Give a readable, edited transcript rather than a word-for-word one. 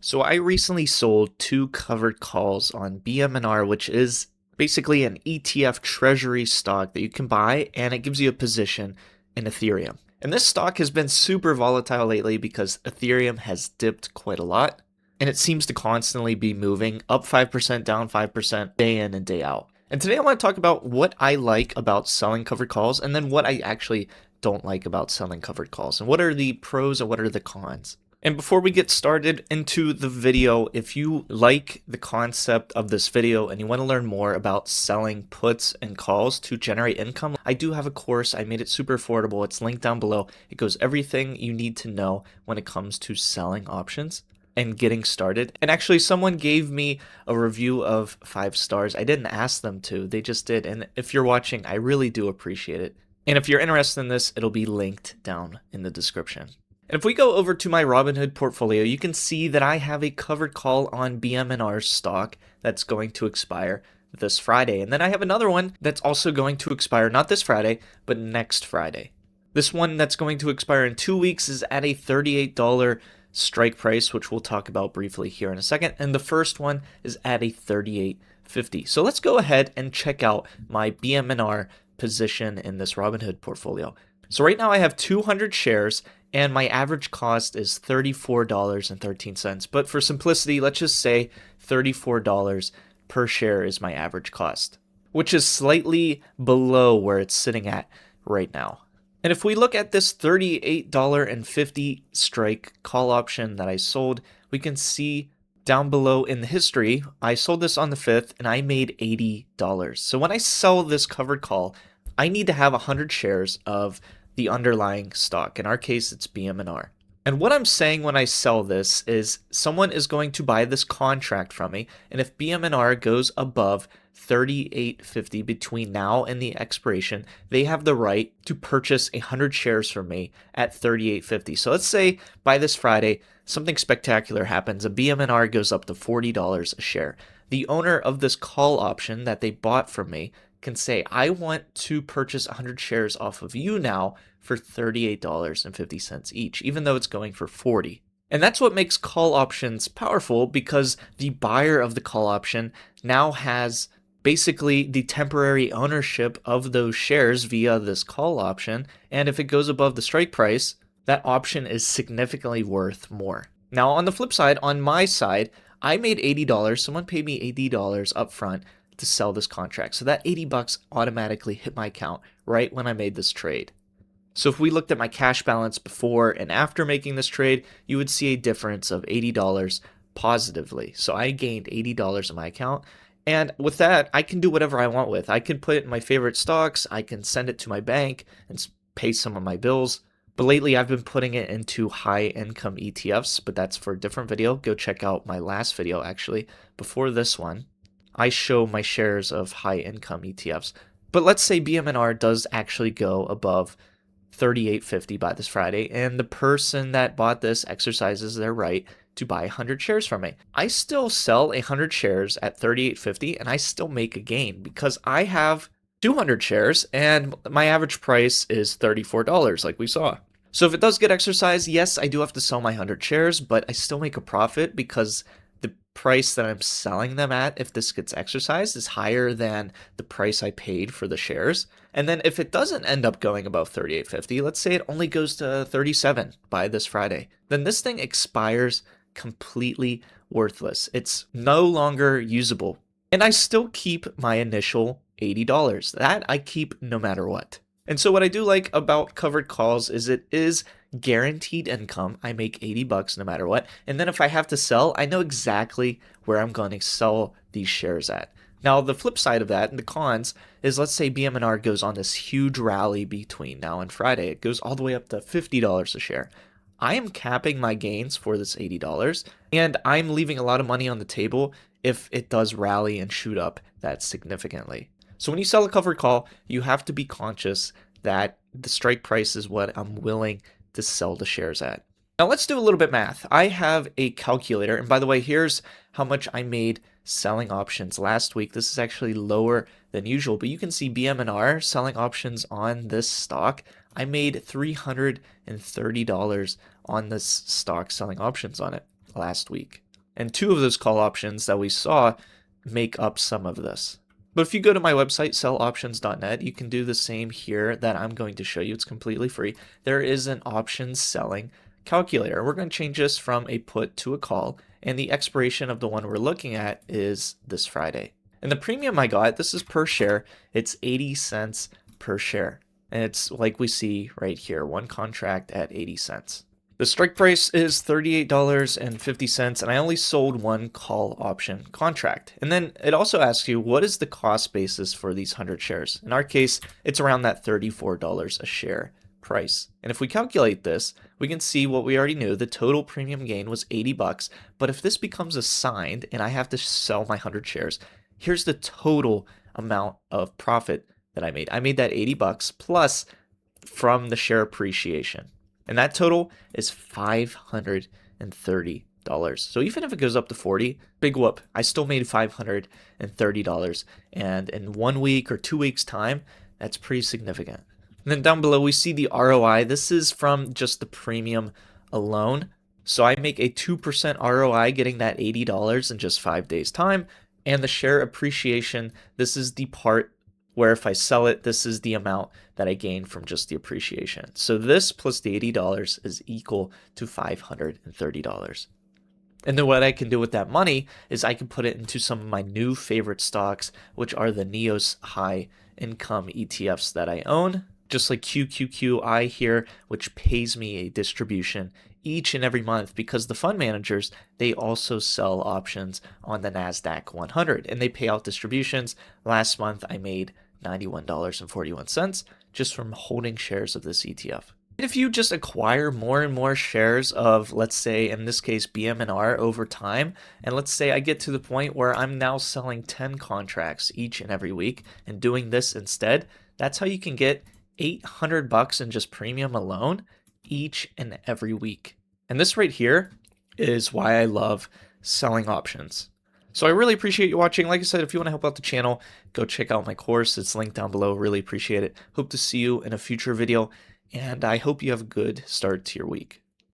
So I recently sold two covered calls on BMNR, which is basically an ETF treasury stock that you can buy, and it gives you a position in Ethereum. And this stock has been super volatile lately because Ethereum has dipped quite a lot, and it seems to constantly be moving up 5%, down 5%, day in and day out. And today I want to talk about what I like about selling covered calls, and then what I actually don't like about selling covered calls, and what are the pros and what are the cons. And before we get started into the video, if you like the concept of this video and you want to learn more about selling puts and calls to generate income, I do have a course. I made it super affordable. It's linked down below. It goes everything you need to know when it comes to selling options and getting started. And actually, someone gave me a review of 5 stars. I didn't ask them to, they just did. And if you're watching, I really do appreciate it. And if you're interested in this, it'll be linked down in the description. And if we go over to my Robinhood portfolio, you can see that I have a covered call on BMNR stock that's going to expire this Friday. And then I have another one that's also going to expire not this Friday, but next Friday. This one that's going to expire in 2 weeks is at a $38 strike price, which we'll talk about briefly here in a second. And the first one is at a $38.50. So let's go ahead and check out my BMNR position in this Robinhood portfolio. So right now I have 200 shares and my average cost is $34.13. But for simplicity, let's just say $34 per share is my average cost, which is slightly below where it's sitting at right now. And if we look at this $38.50 strike call option that I sold, we can see down below in the history, I sold this on the 5th and I made $80. So when I sell this covered call, I need to have 100 shares of the underlying stock. In our case, it's BMNR. And what I'm saying when I sell this is someone is going to buy this contract from me, and if BMNR goes above $38.50 between now and the expiration, they have the right to purchase 100 shares from me at $38.50. So let's say by this Friday, something spectacular happens. A BMNR goes up to $40 a share. The owner of this call option that they bought from me can say, I want to purchase 100 shares off of you now for $38.50 each, even though it's going for $40. And that's what makes call options powerful, because the buyer of the call option now has basically the temporary ownership of those shares via this call option. And if it goes above the strike price, that option is significantly worth more. Now, on the flip side, on my side, I made $80. Someone paid me $80 up front to sell this contract. So that $80 automatically hit my account right when I made this trade. So if we looked at my cash balance before and after making this trade, you would see a difference of $80 positively. So I gained $80 in my account. And with that, I can do whatever I want with. I can put it in my favorite stocks. I can send it to my bank and pay some of my bills. But lately, I've been putting it into high income ETFs, but that's for a different video. Go check out my last video, actually, before this one. I show my shares of high income ETFs. But let's say BMNR does actually go above $38.50 by this Friday, and the person that bought this exercises their right to buy 100 shares from me. I still sell 100 shares at $38.50 and I still make a gain because I have 200 shares and my average price is $34 like we saw. So if it does get exercised, yes, I do have to sell my 100 shares, but I still make a profit because the price that I'm selling them at, if this gets exercised, is higher than the price I paid for the shares. And then if it doesn't end up going above $38.50, let's say it only goes to $37 by this Friday, then this thing expires completely worthless. It's no longer usable. And I still keep my initial $80. That I keep no matter what. And so what I do like about covered calls is it is guaranteed income. I make $80 no matter what. And then if I have to sell, I know exactly where I'm going to sell these shares at. Now, the flip side of that and the cons is, let's say BMNR goes on this huge rally between now and Friday. It goes all the way up to $50 a share. I am capping my gains for this $80, and I'm leaving a lot of money on the table if it does rally and shoot up that significantly. So when you sell a covered call, you have to be conscious that the strike price is what I'm willing to sell the shares at. Now let's do a little bit math. I have a calculator, and by the way, here's how much I made selling options last week. This is actually lower than usual, but you can see BMNR selling options on this stock. I made $330 on this stock selling options on it last week. And 2 of those call options that we saw make up some of this. But if you go to my website, selloptions.net, you can do the same here that I'm going to show you. It's completely free. There is an options selling calculator. We're going to change this from a put to a call, and the expiration of the one we're looking at is this Friday. And the premium I got, this is per share, it's 80 cents per share. And it's like we see right here, one contract at 80 cents. The strike price is $38.50, and I only sold one call option contract. And then it also asks you, what is the cost basis for these 100 shares? In our case, it's around that $34 a share price. And if we calculate this, we can see what we already knew. The total premium gain was 80 bucks. But if this becomes assigned and I have to sell my 100 shares, here's the total amount of profit that I made. I made that 80 bucks plus from the share appreciation. And that total is $530. So even if it goes up to 40, big whoop, I still made $530. And in 1 week or 2 weeks time, that's pretty significant. And then down below, we see the ROI. This is from just the premium alone. So I make a 2% ROI getting that $80 in just 5 days time. And the share appreciation, this is the part where if I sell it, this is the amount that I gain from just the appreciation. So this plus the $80 is equal to $530. And then what I can do with that money is I can put it into some of my new favorite stocks, which are the NEOS high income ETFs that I own, just like QQQI here, which pays me a distribution each and every month because the fund managers, they also sell options on the NASDAQ 100 and they pay out distributions. Last month, I made $91.41 just from holding shares of this ETF. And if you just acquire more and more shares of, let's say, in this case, BMNR over time, and let's say I get to the point where I'm now selling 10 contracts each and every week and doing this instead, that's how you can get $800 in just premium alone each and every week. And this right here is why I love selling options. So I really appreciate you watching. Like I said, if you want to help out the channel, go check out my course. It's linked down below. Really appreciate it. Hope to see you in a future video, and I hope you have a good start to your week.